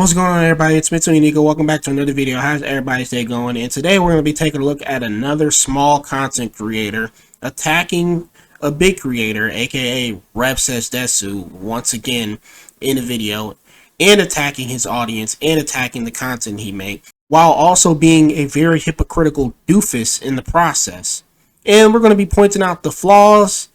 What's going on, everybody? It's Mitsu and Nico. Welcome back to another video. How's everybody's day going? And today we're going to be taking a look at another small content creator attacking a big creator, aka Rev Says Desu, once again in a video, and attacking his audience and attacking the content he makes, while also being a very hypocritical doofus in the process. And we're going to be pointing out the flaws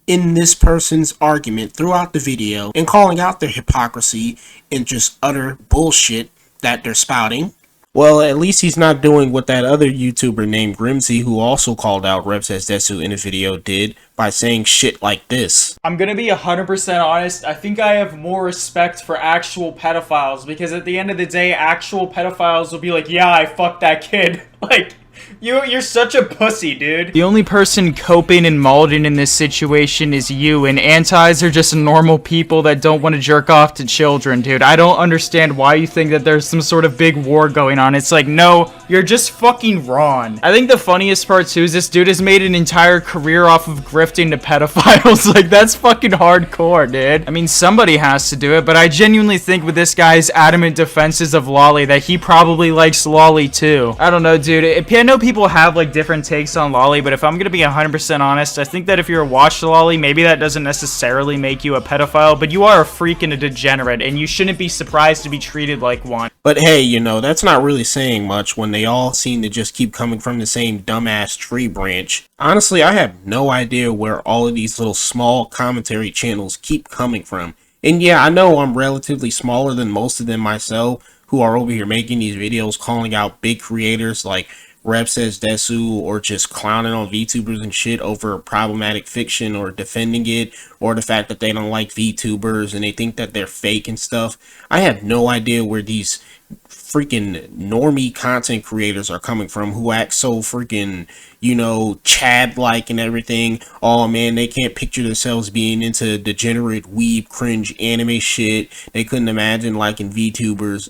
in this person's argument throughout the video and calling out their hypocrisy and just utter bullshit that they're spouting. Well, at least he's not doing what that other YouTuber named Grimsy, who also called out Rev Says Desu in a video, did by saying shit like this. I'm gonna be 100% honest. I think I have more respect for actual pedophiles, because at the end of the day, actual pedophiles will be like, yeah, I fucked that kid. Like, you're such a pussy, dude. The only person coping and molding in this situation is you, and antis are just normal people that don't want to jerk off to children, dude. I don't understand why you think that there's some sort of big war going on. It's like, no, you're just fucking wrong. I think the funniest part too is this dude has made an entire career off of grifting to pedophiles. Like, that's fucking hardcore, dude. I mean, somebody has to do it, but I genuinely think with this guy's adamant defenses of Loli that he probably likes Loli too. I don't know, dude. I know people have like different takes on Loli, but if I'm gonna be 100% honest, I think that if you're a watch Loli, maybe that doesn't necessarily make you a pedophile, but you are a freak and a degenerate, and you shouldn't be surprised to be treated like one. But hey, you know, that's not really saying much when they all seem to just keep coming from the same dumbass tree branch. Honestly, I have no idea where all of these little small commentary channels keep coming from. And yeah, I know I'm relatively smaller than most of them myself, who are over here making these videos calling out big creators like Rev Says Desu, or just clowning on VTubers and shit over problematic fiction, or defending it, or the fact that they don't like VTubers and they think that they're fake and stuff. I have no idea where these freaking normie content creators are coming from who act so freaking, you know, Chad-like and everything. Oh man, they can't picture themselves being into degenerate weeb cringe anime shit. They couldn't imagine liking VTubers,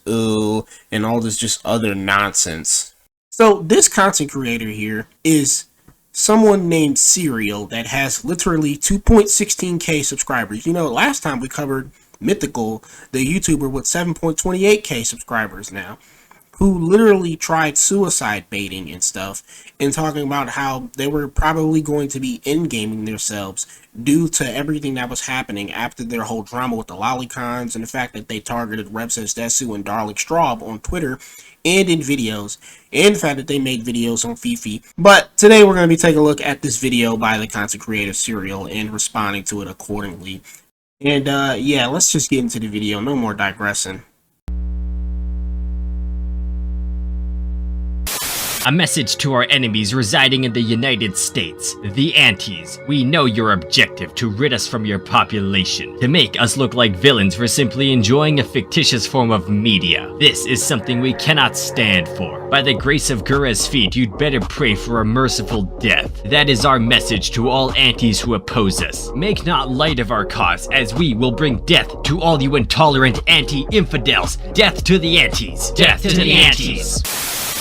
and all this just other nonsense. So this content creator here is someone named Serial that has literally 2.16k subscribers. You know, last time we covered Mythical, the YouTuber with 7.28k subscribers now, who literally tried suicide baiting and stuff, and talking about how they were probably going to be in-gaming themselves due to everything that was happening after their whole drama with the lolicons and the fact that they targeted Rev Says Desu and Darling Straub on Twitter and in videos, and the fact that they made videos on Fifi. But today we're going to be taking a look at this video by the content creator Serial and responding to it accordingly. And yeah, let's just get into the video. No more digressing. A message to our enemies residing in the United States, the antis. We know your objective: to rid us from your population, to make us look like villains for simply enjoying a fictitious form of media. This is something we cannot stand for. By the grace of Gura's feet, you'd better pray for a merciful death. That is our message to all antis who oppose us. Make not light of our cause, as we will bring death to all you intolerant anti-infidels. Death to the antis. Death to the antis.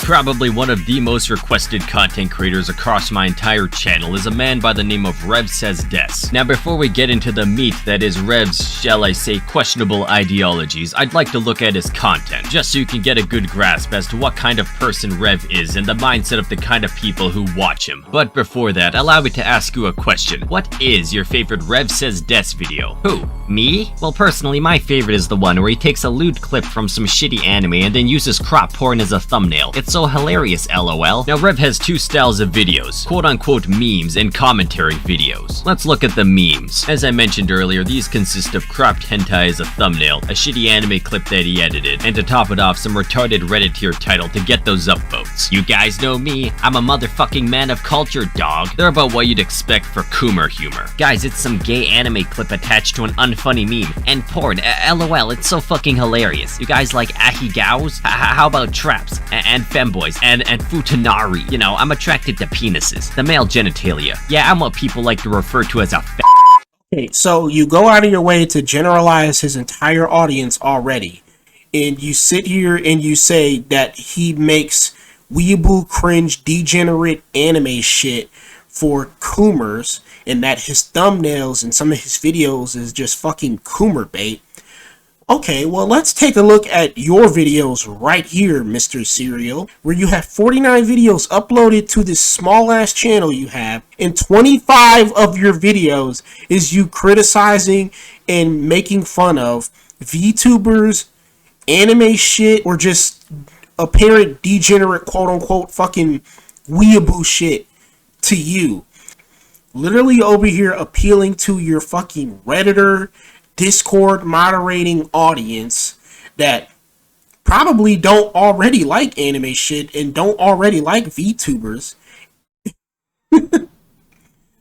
Probably one of the most requested content creators across my entire channel is a man by the name of Rev Says Des. Now, before we get into the meat that is Rev's, shall I say, questionable ideologies, I'd like to look at his content, just so you can get a good grasp as to what kind of person Rev is and the mindset of the kind of people who watch him. But before that, allow me to ask you a question. What is your favorite Rev Says Des video? Who? Me? Well, personally, my favorite is the one where he takes a lewd clip from some shitty anime and then uses crop porn as a thumbnail. It's so hilarious, lol. Now, Rev has two styles of videos, quote-unquote memes and commentary videos. Let's look at the memes. As I mentioned earlier, these consist of cropped hentai as a thumbnail, a shitty anime clip that he edited, and to top it off, some retarded Reddit tier title to get those upvotes. You guys know me, I'm a motherfucking man of culture, dog. They're about what you'd expect for Coomer humor. Guys, it's some gay anime clip attached to an unfunny meme, and porn, lol, it's so fucking hilarious. You guys like ahigaos? How about traps? And femboys? And futanari. You know, I'm attracted to penises. The male genitalia. Yeah, I'm what people like to refer to as a Okay, so you go out of your way to generalize his entire audience already, and you sit here and you say that he makes weeaboo cringe degenerate anime shit for Coomers, and that his thumbnails and some of his videos is just fucking Coomer bait. Okay, well, let's take a look at your videos right here, Mr. Serial, where you have 49 videos uploaded to this small ass channel you have, and 25 of your videos is you criticizing and making fun of VTubers, anime shit, or just apparent degenerate quote unquote fucking weeaboo shit to you. Literally over here appealing to your fucking Redditor, Discord moderating audience that probably don't already like anime shit and don't already like VTubers.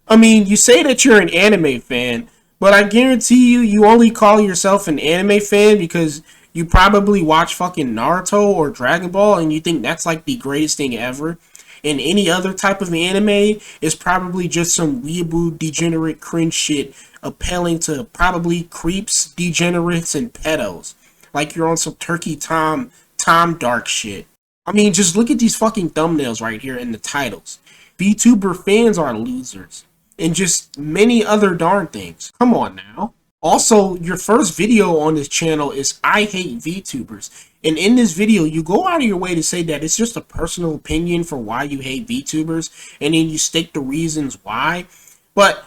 I mean, you say that you're an anime fan, but I guarantee you, you only call yourself an anime fan because you probably watch fucking Naruto or Dragon Ball and you think that's like the greatest thing ever. And any other type of anime is probably just some weeaboo degenerate cringe shit appealing to probably creeps, degenerates, and pedos. Like you're on some Turkey Tom Dark shit. I mean, just look at these fucking thumbnails right here in the titles. VTuber fans are losers. And just many other darn things. Come on now. Also, your first video on this channel is I hate VTubers. And in this video, you go out of your way to say that it's just a personal opinion for why you hate VTubers. And then you state the reasons why. But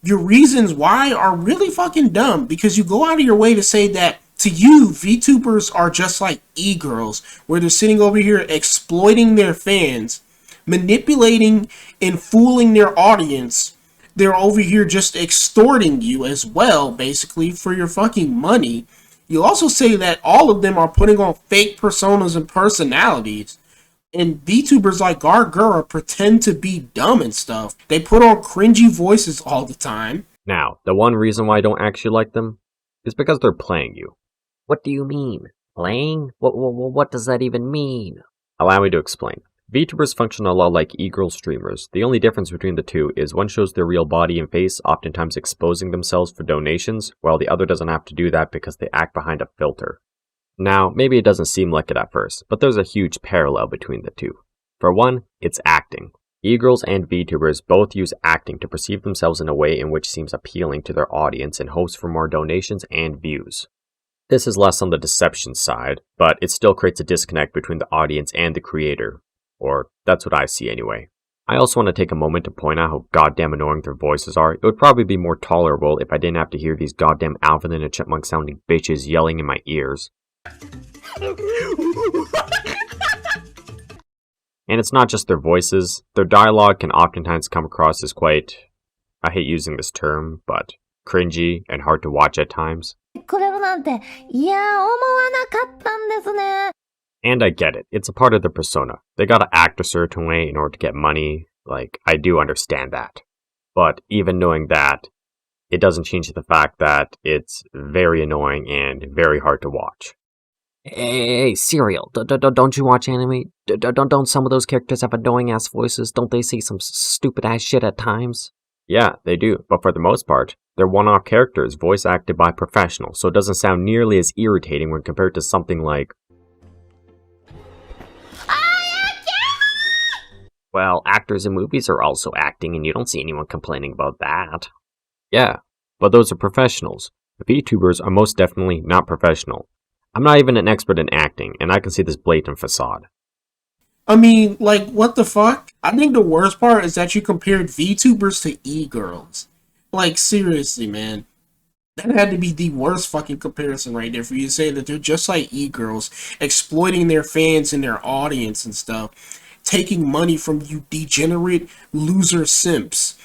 your reasons why are really fucking dumb. Because you go out of your way to say that to you, VTubers are just like e-girls. Where they're sitting over here exploiting their fans. Manipulating and fooling their audience. They're over here just extorting you as well, basically, for your fucking money. You also say that all of them are putting on fake personas and personalities. And VTubers like Gargura pretend to be dumb and stuff. They put on cringy voices all the time. Now, the one reason why I don't actually like them is because they're playing you. What do you mean? Playing? What does that even mean? Allow me to explain. VTubers function a lot like e-girl streamers. The only difference between the two is one shows their real body and face, oftentimes exposing themselves for donations, while the other doesn't have to do that because they act behind a filter. Now, maybe it doesn't seem like it at first, but there's a huge parallel between the two. For one, it's acting. E-girls and VTubers both use acting to perceive themselves in a way in which seems appealing to their audience in hopes for more donations and views. This is less on the deception side, but it still creates a disconnect between the audience and the creator. Or, that's what I see anyway. I also want to take a moment to point out how goddamn annoying their voices are. It would probably be more tolerable if I didn't have to hear these goddamn Alvin and a Chipmunk sounding bitches yelling in my ears. And it's not just their voices. Their dialogue can oftentimes come across as quite, I hate using this term, but cringy and hard to watch at times. これもなんて、いやー、思わなかったんですね。 And I get it, it's a part of their persona. They gotta act a certain way in order to get money, like, I do understand that. But even knowing that, it doesn't change the fact that it's very annoying and very hard to watch. Hey, Serial, don't you watch anime? Don't some of those characters have annoying-ass voices? Don't they say some stupid-ass shit at times? Yeah, they do, but for the most part, they're one-off characters voice acted by professionals, so it doesn't sound nearly as irritating when compared to something like... Well, actors in movies are also acting, and you don't see anyone complaining about that. Yeah, but those are professionals. VTubers are most definitely not professional. I'm not even an expert in acting, and I can see this blatant facade. I mean, like, what the fuck? I think the worst part is that you compared VTubers to e-girls. Like, seriously, man. That had to be the worst fucking comparison right there for you to say that they're just like e-girls, exploiting their fans and their audience and stuff. Taking money from you degenerate loser simps.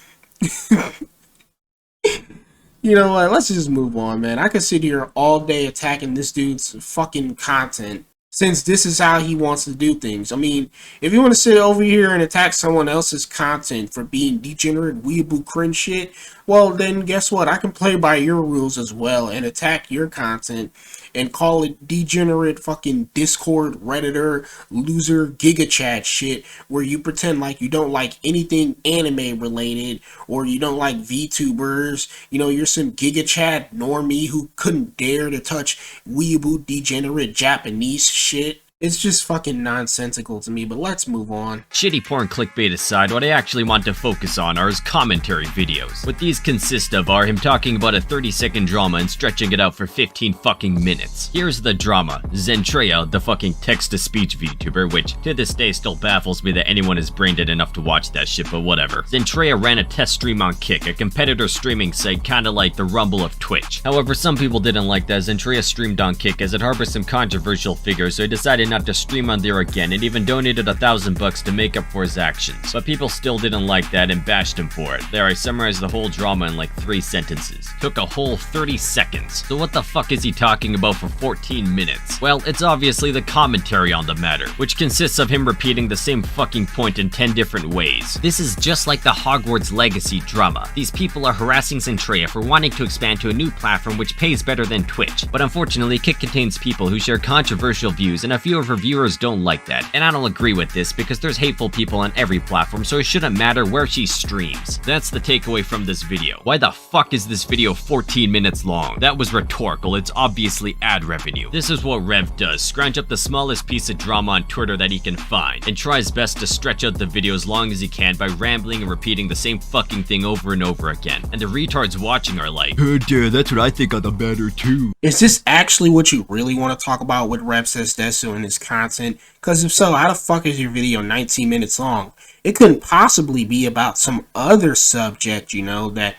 You know what, let's just move on, man. I could sit here all day attacking this dude's fucking content, since this is how he wants to do things. I mean, if you want to sit over here and attack someone else's content for being degenerate weeaboo cringe shit, well then guess what, I can play by your rules as well and attack your content and call it degenerate fucking Discord, Redditor, loser, Giga Chat shit, where you pretend like you don't like anything anime related, or you don't like VTubers, you know, you're some Giga Chat normie who couldn't dare to touch weeaboo degenerate Japanese shit. It's just fucking nonsensical to me, but let's move on. Shitty porn clickbait aside, what I actually want to focus on are his commentary videos. What these consist of are him talking about a 30-second drama and stretching it out for 15 fucking minutes. Here's the drama. Zentreya, the fucking text-to-speech VTuber, which to this day still baffles me that anyone is brain dead enough to watch that shit, but whatever. Zentreya ran a test stream on Kick, a competitor streaming site kinda like the Rumble of Twitch. However, some people didn't like that Zentreya streamed on Kick as it harbors some controversial figures, so he decided not to stream on there again and even donated $1,000 to make up for his actions. But people still didn't like that and bashed him for it. There, I summarized the whole drama in like 3 sentences. Took a whole 30 seconds. So what the fuck is he talking about for 14 minutes? Well, it's obviously the commentary on the matter, which consists of him repeating the same fucking point in 10 different ways. This is just like the Hogwarts Legacy drama. These people are harassing Zentreya for wanting to expand to a new platform which pays better than Twitch. But unfortunately, Kick contains people who share controversial views, and a few of her viewers don't like that. And I don't agree with this because there's hateful people on every platform, so it shouldn't matter where she streams. That's the takeaway from this video. Why the fuck is this video 14 minutes long? That was rhetorical, it's obviously ad revenue. This is what Rev does, scrounge up the smallest piece of drama on Twitter that he can find, and tries best to stretch out the video as long as he can by rambling and repeating the same fucking thing over and over again. And the retards watching are like, Oh dear, that's what I think on the matter too. Is this actually what you really want to talk about with Rev Says Desu and his content? Because if so, how the fuck is your video 19 minutes long? It couldn't possibly be about some other subject, you know, that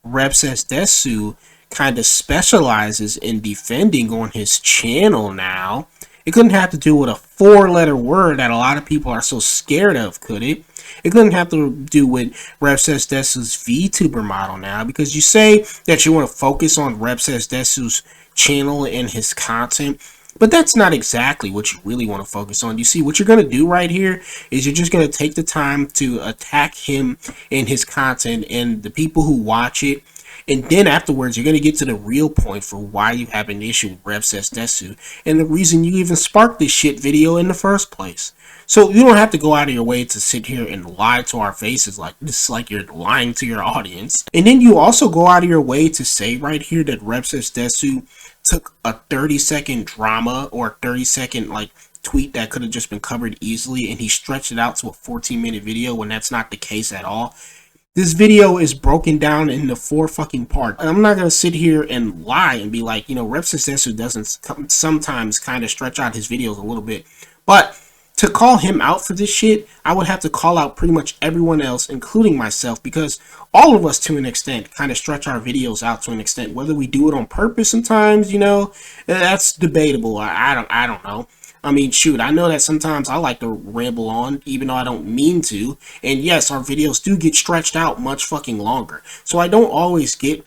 Rev Says Desu kind of specializes in defending on his channel now. It couldn't have to do with a 4-letter word that a lot of people are so scared of, could it? It couldn't have to do with Rev Says Desu's VTuber model now, because you say that you want to focus on Rev Says Desu's channel and his content, but that's not exactly what you really want to focus on. You see, what you're going to do right here is you're just going to take the time to attack him and his content and the people who watch it. And then afterwards, you're going to get to the real point for why you have an issue with Rev Says Desu and the reason you even sparked this shit video in the first place. So you don't have to go out of your way to sit here and lie to our faces like this, like you're lying to your audience. And then you also go out of your way to say right here that Rev Says Desu took a 30-second drama or a 30-second like tweet that could have just been covered easily and he stretched it out to a 14-minute video when that's not the case at all. This video is broken down into 4 fucking parts. I'm not going to sit here and lie and be like, you know, Rev Says Desu doesn't sometimes kind of stretch out his videos a little bit. But to call him out for this shit, I would have to call out pretty much everyone else, including myself, because all of us to an extent kind of stretch our videos out to an extent. Whether we do it on purpose sometimes, you know, that's debatable. I don't know. I mean, shoot, I know that sometimes I like to ramble on, even though I don't mean to. And yes, our videos do get stretched out much fucking longer. So I don't always get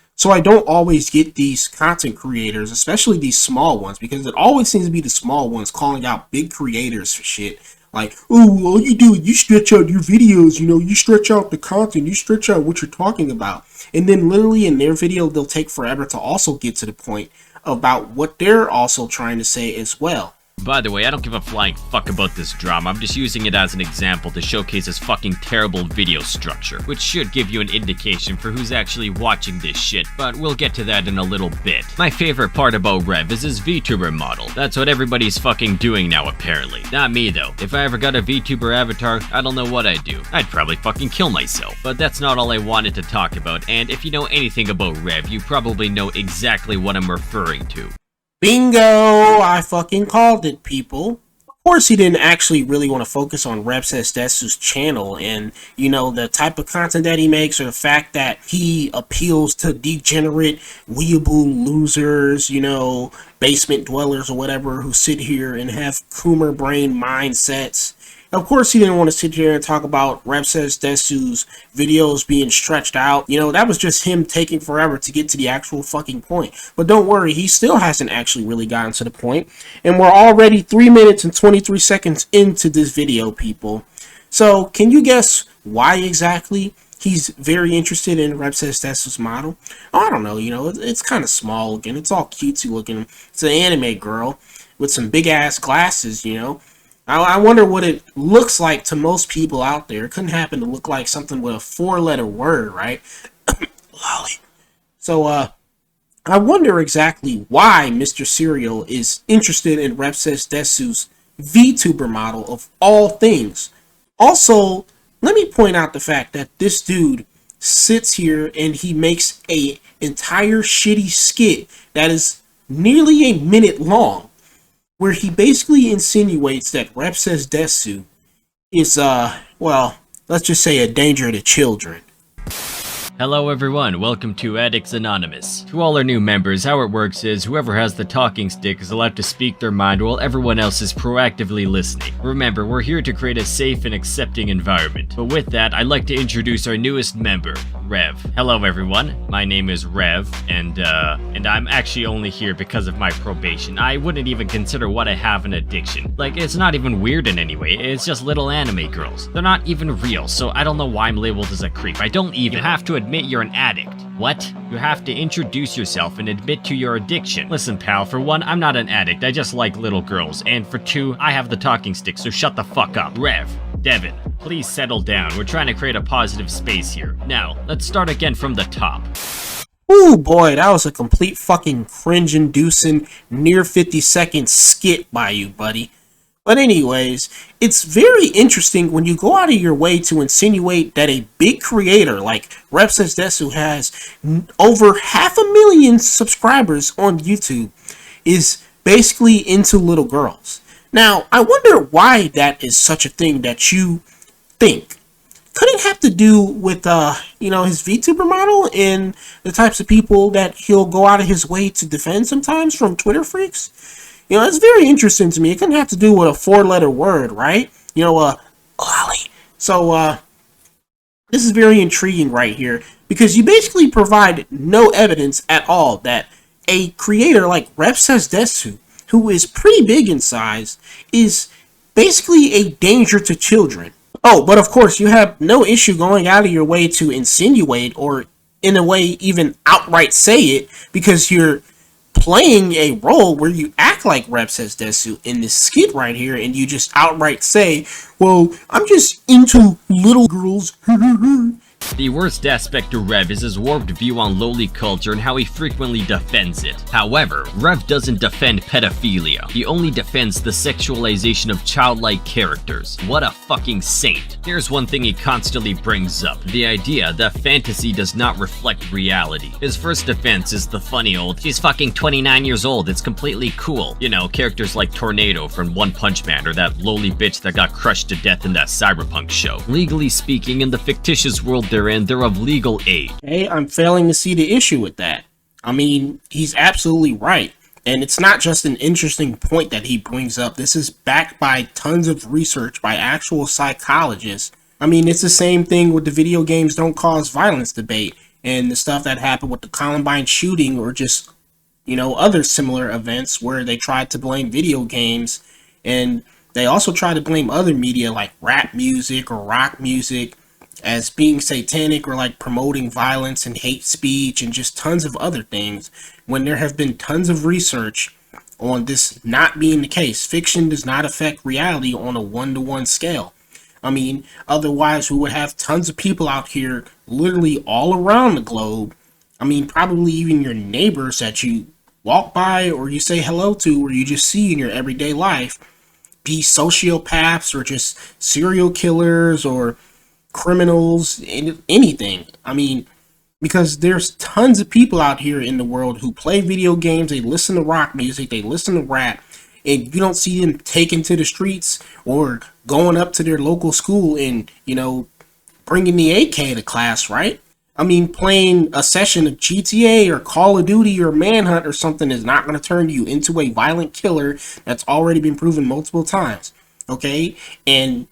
these content creators, especially these small ones, because it always seems to be the small ones calling out big creators for shit. Like, oh, all you do is you stretch out your videos, you know, you stretch out the content, you stretch out what you're talking about. And then literally in their video, they'll take forever to also get to the point about what they're also trying to say as well. By the way, I don't give a flying fuck about this drama, I'm just using it as an example to showcase his fucking terrible video structure, which should give you an indication for who's actually watching this shit, but we'll get to that in a little bit. My favorite part about Rev is his VTuber model. That's what everybody's fucking doing now apparently. Not me though. If I ever got a VTuber avatar, I don't know what I'd do. I'd probably fucking kill myself. But that's not all I wanted to talk about, and if you know anything about Rev, you probably know exactly what I'm referring to. Bingo! I fucking called it, people. Of course, he didn't actually really want to focus on Rev Says Desu's channel and, you know, the type of content that he makes, or the fact that he appeals to degenerate, weeaboo losers, you know, basement dwellers or whatever, who sit here and have Coomer brain mindsets. Of course, he didn't want to sit here and talk about Rev Says Desu's videos being stretched out. You know, that was just him taking forever to get to the actual fucking point. But don't worry, he still hasn't actually really gotten to the point. And we're already 3 minutes and 23 seconds into this video, people. So, can you guess why exactly he's very interested in Rev Says Desu's model? I don't know, you know, it's kind of small looking. It's all cutesy looking. It's an anime girl with some big ass glasses, you know. I wonder what it looks like to most people out there. It couldn't happen to look like something with a 4-letter word, right? Loli. So, I wonder exactly why Mr. Serial is interested in Rev Says Desu's VTuber model of all things. Also, let me point out the fact that this dude sits here and he makes a entire shitty skit that is nearly a minute long, where he basically insinuates that Rep Says Desu is, well, let's just say a danger to children. Hello everyone, welcome to Addicts Anonymous. To all our new members, how it works is whoever has the talking stick is allowed to speak their mind while everyone else is proactively listening. Remember, we're here to create a safe and accepting environment. But with that, I'd like to introduce our newest member, Rev. Hello everyone, my name is Rev, and I'm actually only here because of my probation. I wouldn't even consider what I have an addiction. Like, it's not even weird in any way, it's just little anime girls. They're not even real, so I don't know why I'm labeled as a creep. I don't even have to admit you're an addict. What? You have to introduce yourself and admit to your addiction. Listen pal, for one, I'm not an addict, I just like little girls, and for two, I have the talking stick, so shut the fuck up. Rev, Devin, please settle down. We're trying to create a positive space here. Now, let's start again from the top. Ooh boy, that was a complete fucking cringe-inducing, near 50-second skit by you, buddy. But anyways, it's very interesting when you go out of your way to insinuate that a big creator like Rep Says Desu has over 500,000 subscribers on YouTube is basically into little girls. Now, I wonder why that is such a thing that you think. Could it have to do with, his VTuber model and the types of people that he'll go out of his way to defend sometimes from Twitter freaks? You know, it's very interesting to me. It couldn't have to do with a 4-letter word, right? Loli. So, this is very intriguing right here because you basically provide no evidence at all that a creator like Rep Says Desu, who is pretty big in size, is basically a danger to children. Oh, but of course, you have no issue going out of your way to insinuate or, in a way, even outright say it because you're playing a role where you act like Rep Says Desu in this skit right here, and you just outright say, well, I'm just into little girls. The worst aspect of Rev is his warped view on Loli culture and how he frequently defends it. However, Rev doesn't defend pedophilia. He only defends the sexualization of childlike characters. What a fucking saint. Here's one thing he constantly brings up. The idea that fantasy does not reflect reality. His first defense is the funny old, she's fucking 29 years old, it's completely cool. You know, characters like Tornado from One Punch Man or that Loli bitch that got crushed to death in that Cyberpunk show. Legally speaking, in the fictitious world they're of legal age. Hey, I'm failing to see the issue with that. I mean, he's absolutely right. And it's not just an interesting point that he brings up. This is backed by tons of research by actual psychologists. I mean, it's the same thing with the video games don't cause violence debate and the stuff that happened with the Columbine shooting or just, other similar events where they tried to blame video games, and they also try to blame other media like rap music or rock music as being satanic or like promoting violence and hate speech and just tons of other things, when there have been tons of research on this not being the case. Fiction does not affect reality on a 1-to-1 scale. I mean, otherwise we would have tons of people out here literally all around the globe. I mean, probably even your neighbors that you walk by or you say hello to or you just see in your everyday life be sociopaths or just serial killers or criminals, anything. I mean, because there's tons of people out here in the world who play video games, they listen to rock music, they listen to rap, and you don't see them taken to the streets or going up to their local school and, bringing the AK to class, right? I mean, playing a session of GTA or Call of Duty or Manhunt or something is not going to turn you into a violent killer. That's already been proven multiple times, okay? And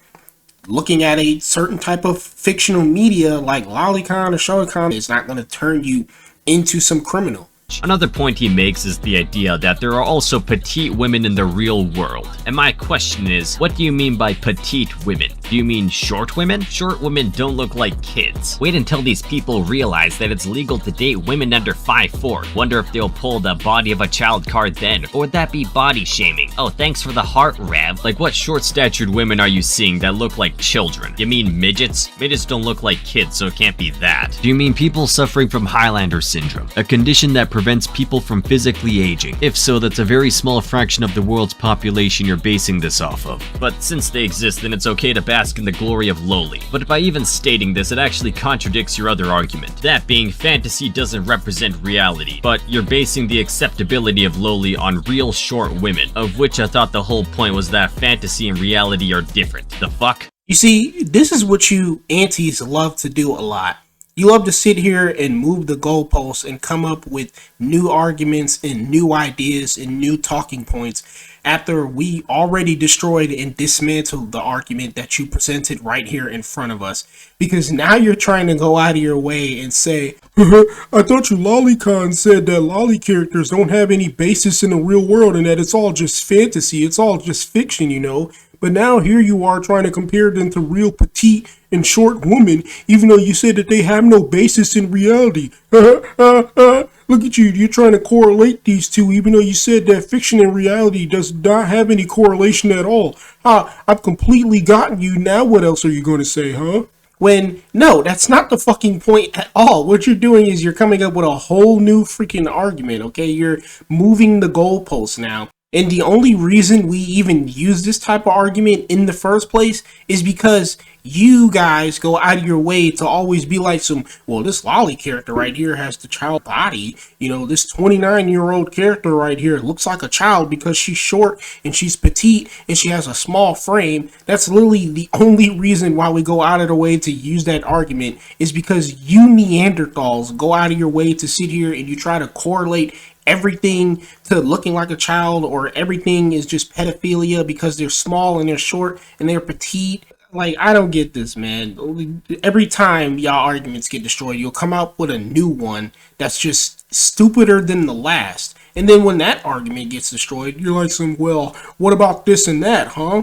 looking at a certain type of fictional media like Lolicon or Sholicon is not going to turn you into some criminal. Another point he makes is the idea that there are also petite women in the real world. And my question is, what do you mean by petite women? Do you mean short women? Short women don't look like kids. Wait until these people realize that it's legal to date women under 5'4". Wonder if they'll pull the body of a child card then, or would that be body shaming? Oh, thanks for the heart, Rev. Like, what short-statured women are you seeing that look like children? You mean midgets? Midgets don't look like kids, so it can't be that. Do you mean people suffering from Highlander syndrome, a condition that prevents people from physically aging? If so, that's a very small fraction of the world's population you're basing this off of. But since they exist, then it's okay to bask in the glory of Loli. But by even stating this, it actually contradicts your other argument. That being, fantasy doesn't represent reality, but you're basing the acceptability of Loli on real short women, of which I thought the whole point was that fantasy and reality are different. The fuck? You see, this is what you antis love to do a lot. You love to sit here and move the goalposts and come up with new arguments and new ideas and new talking points after we already destroyed and dismantled the argument that you presented right here in front of us. Because now you're trying to go out of your way and say, I thought you lolicon said that lolly characters don't have any basis in the real world and that it's all just fantasy, it's all just fiction, you know. But now here you are trying to compare them to real petite and short women, even though you said that they have no basis in reality. Look at you, you're trying to correlate these two, even though you said that fiction and reality does not have any correlation at all. I've completely gotten you. Now what else are you going to say, huh? When, no, that's not the fucking point at all. What you're doing is you're coming up with a whole new freaking argument, okay? You're moving the goalposts now. And the only reason we even use this type of argument in the first place is because you guys go out of your way to always be like well, this lolly character right here has the child body. You know, this 29-year-old character right here looks like a child because she's short and she's petite and she has a small frame. That's literally the only reason why we go out of the way to use that argument, is because you Neanderthals go out of your way to sit here and you try to correlate everything to looking like a child, or everything is just pedophilia because they're small and they're short and they're petite. Like, I don't get this, man. Every time y'all arguments get destroyed, you'll come out with a new one that's just stupider than the last. And then when that argument gets destroyed, you're like well, what about this and that, huh?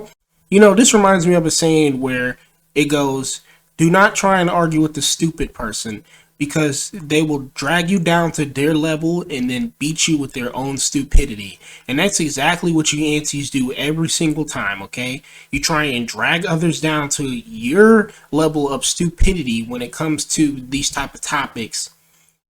You know, this reminds me of a saying where it goes, do not try and argue with the stupid person, because they will drag you down to their level and then beat you with their own stupidity. And that's exactly what you antis do every single time, okay? You try and drag others down to your level of stupidity when it comes to these type of topics,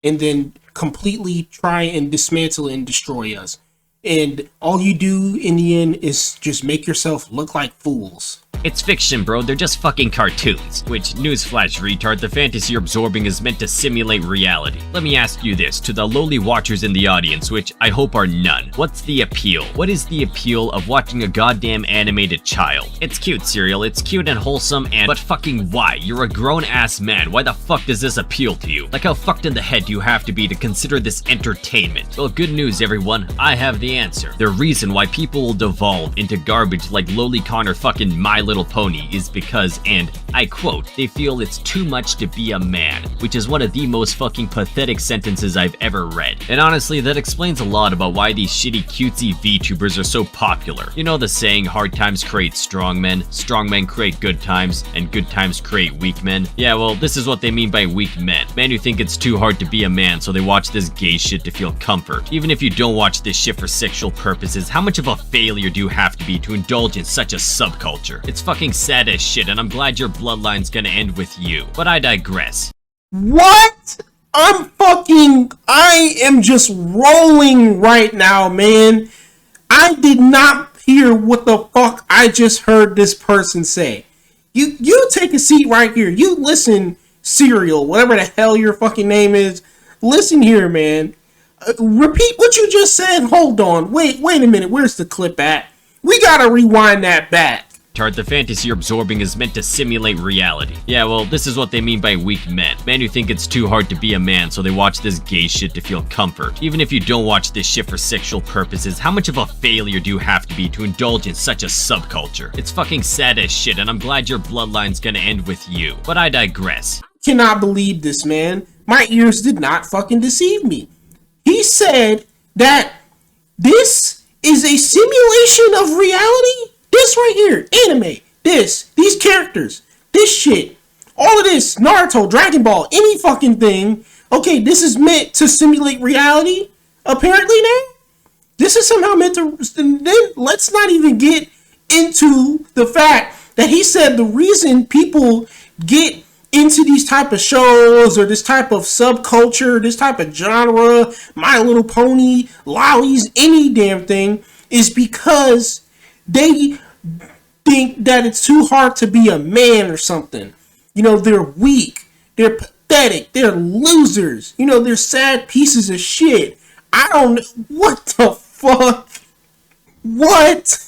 and then completely try and dismantle and destroy us. And all you do in the end is just make yourself look like fools. It's fiction, bro. They're just fucking cartoons. Which, newsflash, retard, the fantasy you're absorbing is meant to simulate reality. Let me ask you this, to the lowly watchers in the audience, which I hope are none. What's the appeal? What is the appeal of watching a goddamn animated child? It's cute, Serial. It's cute and wholesome, but fucking why? You're a grown-ass man. Why the fuck does this appeal to you? Like, how fucked in the head do you have to be to consider this entertainment? Well, good news, everyone. I have the answer. The reason why people will devolve into garbage like Lolicon or fucking My Little Pony is because, and I quote, they feel it's too much to be a man, which is one of the most fucking pathetic sentences I've ever read. And honestly, that explains a lot about why these shitty cutesy VTubers are so popular. You know the saying, hard times create strong men create good times, and good times create weak men? Yeah, well, this is what they mean by weak men. Men who think it's too hard to be a man, so they watch this gay shit to feel comfort. Even if you don't watch this shit for sexual purposes, how much of a failure do you have to be to indulge in such a subculture? It's fucking sad as shit, and I'm glad your bloodline's gonna end with you. But I digress. What? I am just rolling right now, man. I did not hear what the fuck I just heard this person say. You take a seat right here. You listen, Serial, whatever the hell your fucking name is. Listen here, man. Repeat what you just said. Hold on. Wait a minute. Where's the clip at? We gotta rewind that back. The fantasy you're absorbing is meant to simulate reality. Yeah, well, this is what they mean by weak men. Men who think it's too hard to be a man, so they watch this gay shit to feel comfort. Even if you don't watch this shit for sexual purposes, how much of a failure do you have to be to indulge in such a subculture? It's fucking sad as shit, and I'm glad your bloodline's gonna end with you. But I digress. Cannot believe this, man. My ears did not fucking deceive me. He said that this is a simulation of reality. This right here, anime, these characters, this shit, all of this, Naruto, Dragon Ball, any fucking thing, okay, this is meant to simulate reality, apparently now? This is somehow meant to, then let's not even get into the fact that he said the reason people get into these type of shows or this type of subculture, this type of genre, My Little Pony, lollies, any damn thing, is because they think that it's too hard to be a man or something. You know, they're weak, they're pathetic, they're losers, you know, they're sad pieces of shit. I don't know, what the fuck? What?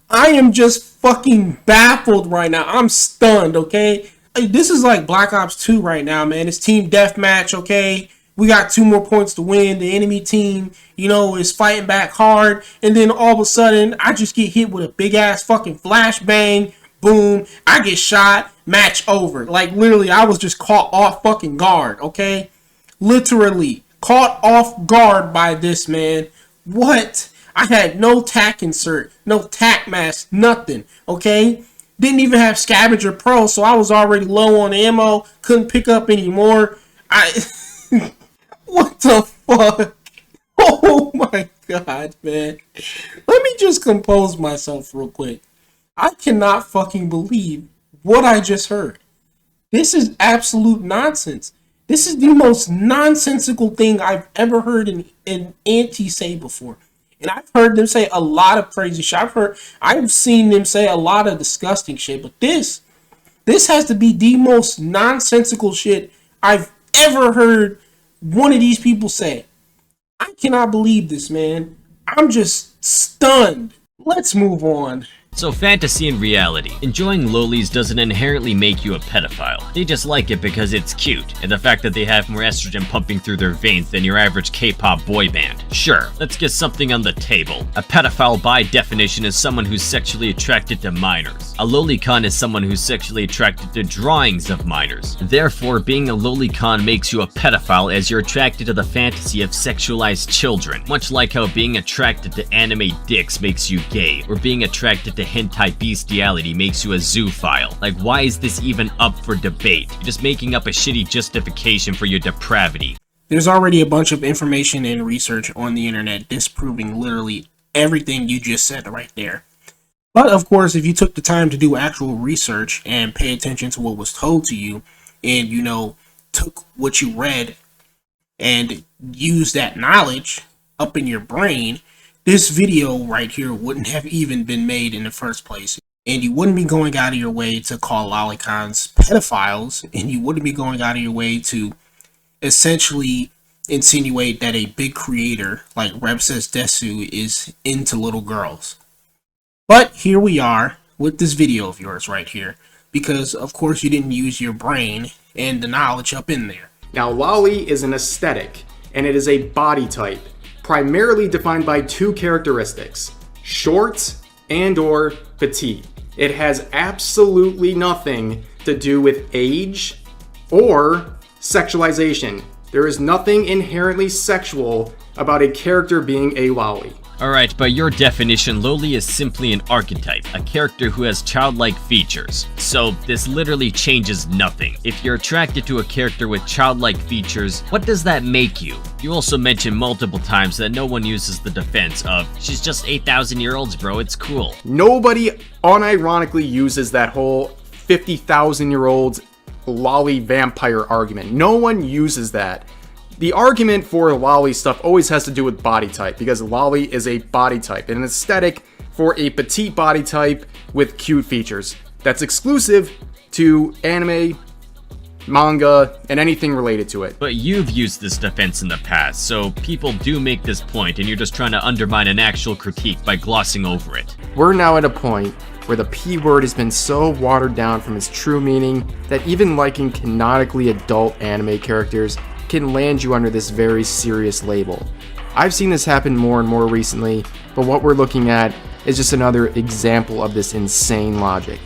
I am just fucking baffled right now. I'm stunned, okay? This is like Black Ops 2 right now, man. It's team deathmatch, okay? We got 2 more points to win. The enemy team, you know, is fighting back hard. And then all of a sudden, I just get hit with a big ass fucking flashbang. Boom. I get shot. Match over. Like, literally, I was just caught off fucking guard, okay? Literally. Caught off guard by this, man. What? I had no tack insert, no tack mask, nothing, okay? Didn't even have Scavenger Pro, so I was already low on ammo. Couldn't pick up any more. What the fuck? Oh my god, man. Let me just compose myself real quick. I cannot fucking believe what I just heard. This is absolute nonsense. This is the most nonsensical thing I've ever heard an auntie say before. And I've heard them say a lot of crazy shit. I've seen them say a lot of disgusting shit. But this has to be the most nonsensical shit I've ever heard one of these people say. I cannot believe this, man. I'm just stunned. Let's move on. So fantasy and reality. Enjoying lolis doesn't inherently make you a pedophile. They just like it because it's cute, and the fact that they have more estrogen pumping through their veins than your average K-pop boy band. Sure, let's get something on the table. A pedophile by definition is someone who's sexually attracted to minors. A lolicon is someone who's sexually attracted to drawings of minors. Therefore, being a lolicon makes you a pedophile as you're attracted to the fantasy of sexualized children. Much like how being attracted to anime dicks makes you gay, or being attracted to hentai bestiality makes you a zoophile. Like, why is this even up for debate? You're just making up a shitty justification for your depravity. There's already a bunch of information and research on the internet disproving literally everything you just said right there. But of course, if you took the time to do actual research and pay attention to what was told to you, and, you know, took what you read and used that knowledge up in your brain, this video right here wouldn't have even been made in the first place. And you wouldn't be going out of your way to call lolicons pedophiles, and you wouldn't be going out of your way to essentially insinuate that a big creator like Reb Says Desu is into little girls. But here we are with this video of yours right here, because of course you didn't use your brain and the knowledge up in there. Now, loli is an aesthetic, and it is a body type, primarily defined by 2 characteristics: short and or petite. It has absolutely nothing to do with age or sexualization. There is nothing inherently sexual about a character being a loli. Alright, by your definition, Loli is simply an archetype, a character who has childlike features. So this literally changes nothing. If you're attracted to a character with childlike features, what does that make you? You also mentioned multiple times that no one uses the defense of, she's just 8,000-year-olds, bro, it's cool. Nobody unironically uses that whole 50,000-year-olds loli vampire argument. No one uses that. The argument for loli stuff always has to do with body type, because loli is a body type, an aesthetic for a petite body type with cute features. That's exclusive to anime, manga, and anything related to it. But you've used this defense in the past, so people do make this point, and you're just trying to undermine an actual critique by glossing over it. We're now at a point where the P word has been so watered down from its true meaning that even liking canonically adult anime characters can land you under this very serious label. I've seen this happen more and more recently, but what we're looking at is just another example of this insane logic.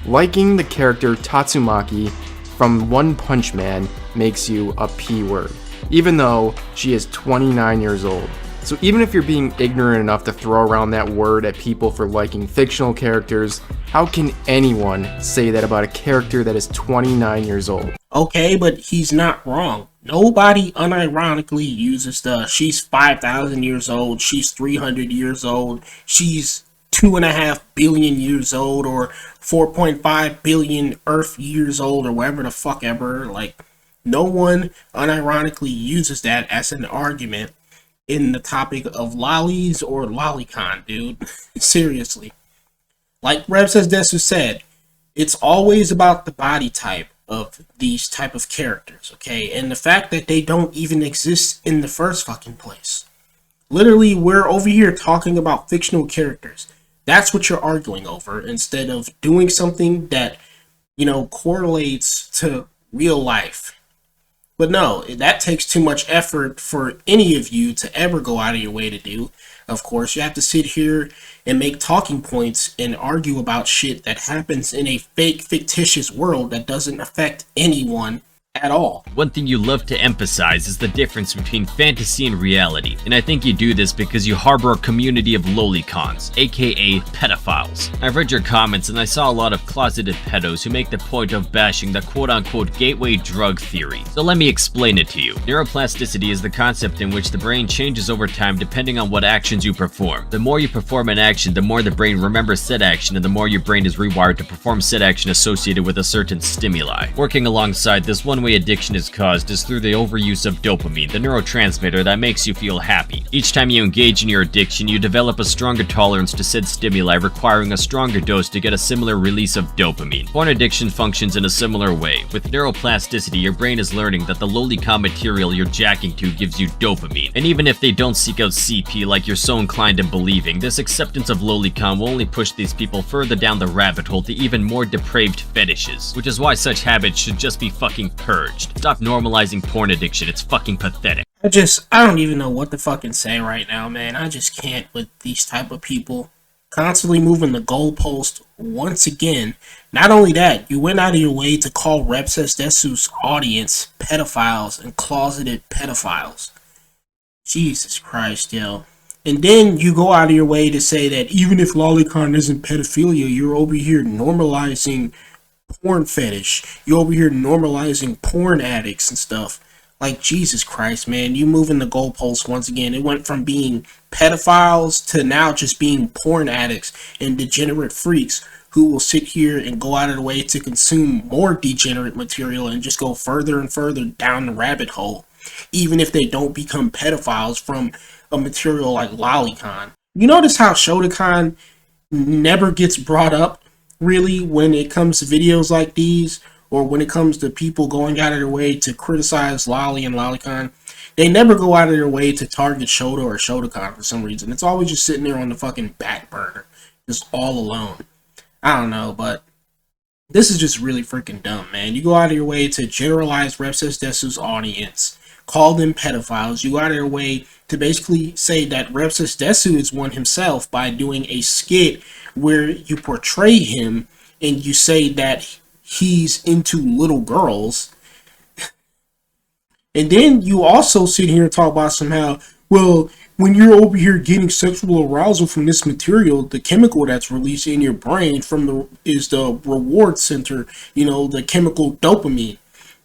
Liking the character Tatsumaki from One Punch Man makes you a P word, even though she is 29 years old. So even if you're being ignorant enough to throw around that word at people for liking fictional characters, how can anyone say that about a character that is 29 years old? Okay, but he's not wrong. Nobody unironically uses the she's 5,000 years old, she's 300 years old, she's 2.5 billion years old, or 4.5 billion Earth years old, or whatever the fuck ever. Like, no one unironically uses that as an argument in the topic of lollies or lolicon, dude. Seriously. Like Rev says Desu said, it's always about the body type of these type of characters, okay? And the fact that they don't even exist in the first fucking place. Literally, we're over here talking about fictional characters. That's what you're arguing over, instead of doing something that, correlates to real life. But no, that takes too much effort for any of you to ever go out of your way to do. Of course, you have to sit here and make talking points and argue about shit that happens in a fake, fictitious world that doesn't affect anyone at all. One thing you love to emphasize is the difference between fantasy and reality, and I think you do this because you harbor a community of lolicons, aka pedophiles. I've read your comments and I saw a lot of closeted pedos who make the point of bashing the quote-unquote gateway drug theory. So let me explain it to you. Neuroplasticity is the concept in which the brain changes over time depending on what actions you perform. The more you perform an action, the more the brain remembers said action, and the more your brain is rewired to perform said action associated with a certain stimuli. Working alongside this, one way addiction is caused is through the overuse of dopamine, the neurotransmitter that makes you feel happy. Each time you engage in your addiction, you develop a stronger tolerance to said stimuli, requiring a stronger dose to get a similar release of dopamine. Porn addiction functions in a similar way. With neuroplasticity, your brain is learning that the lolicon material you're jacking to gives you dopamine. And even if they don't seek out CP like you're so inclined in believing, this acceptance of lolicon will only push these people further down the rabbit hole to even more depraved fetishes, which is why such habits should just be fucking purged. Stop normalizing porn addiction, it's fucking pathetic. I don't even know what to fucking say right now, man. I just can't with these type of people. Constantly moving the goalpost once again. Not only that, you went out of your way to call Repses Desu's audience pedophiles and closeted pedophiles. Jesus Christ, yo. And then you go out of your way to say that even if lolicon isn't pedophilia, you're over here normalizing porn fetish. You're over here normalizing porn addicts and stuff. Like, Jesus Christ, man, you moving the goalposts once again. It went from being pedophiles to now just being porn addicts and degenerate freaks who will sit here and go out of the way to consume more degenerate material and just go further and further down the rabbit hole, even if they don't become pedophiles from a material like lolicon. You notice how Shotokan never gets brought up, really, when it comes to videos like these, or when it comes to people going out of their way to criticize Loli and lolicon. They never go out of their way to target Shota or Shotokan for some reason. It's always just sitting there on the fucking back burner, just all alone. I don't know, but this is just really freaking dumb, man. You go out of your way to generalize Repses Desu's audience, call them pedophiles. You go out of your way to basically say that Repses Desu is one himself by doing a skit where you portray him and you say that he's into little girls. And then you also sit here and talk about somehow, well, when you're over here getting sexual arousal from this material, the chemical that's released in your brain is the reward center, the chemical dopamine.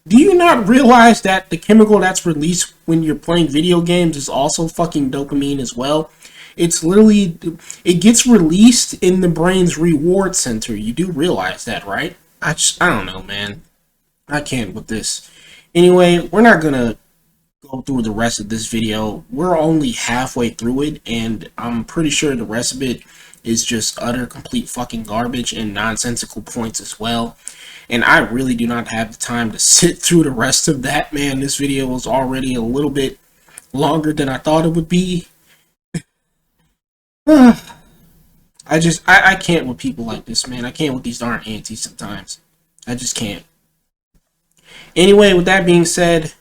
Do you not realize that the chemical that's released when you're playing video games is also fucking dopamine as well? It's literally, it gets released in the brain's reward center. You do realize that, right? I don't know, man. I can't with this. Anyway, we're not gonna go through the rest of this video. We're only halfway through it, and I'm pretty sure the rest of it is just utter complete fucking garbage and nonsensical points as well. And I really do not have the time to sit through the rest of that, man. This video was already a little bit longer than I thought it would be. I can't with people like this, man. I can't with these darn antis sometimes. I just can't. Anyway, with that being said,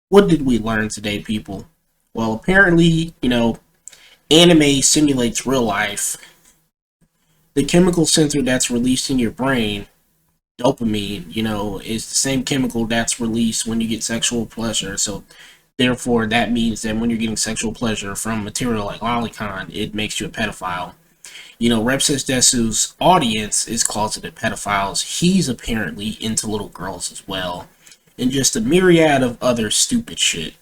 what did we learn today, people? Well, apparently, anime simulates real life. The chemical center that's released in your brain, dopamine, is the same chemical that's released when you get sexual pleasure. So Therefore, that means that when you're getting sexual pleasure from material like lolicon, it makes you a pedophile. You know, Rep says Desu's audience is closeted pedophiles. He's apparently into little girls as well. And just a myriad of other stupid shit.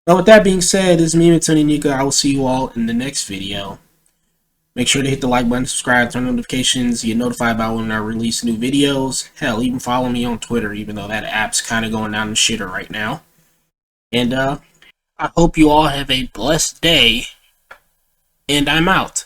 But with that being said, this is me, Tony Nika. I will see you all in the next video. Make sure to hit the like button, subscribe, turn notifications, get notified about when I release new videos. Hell, even follow me on Twitter, even though that app's kind of going down the shitter right now. And I hope you all have a blessed day. And I'm out.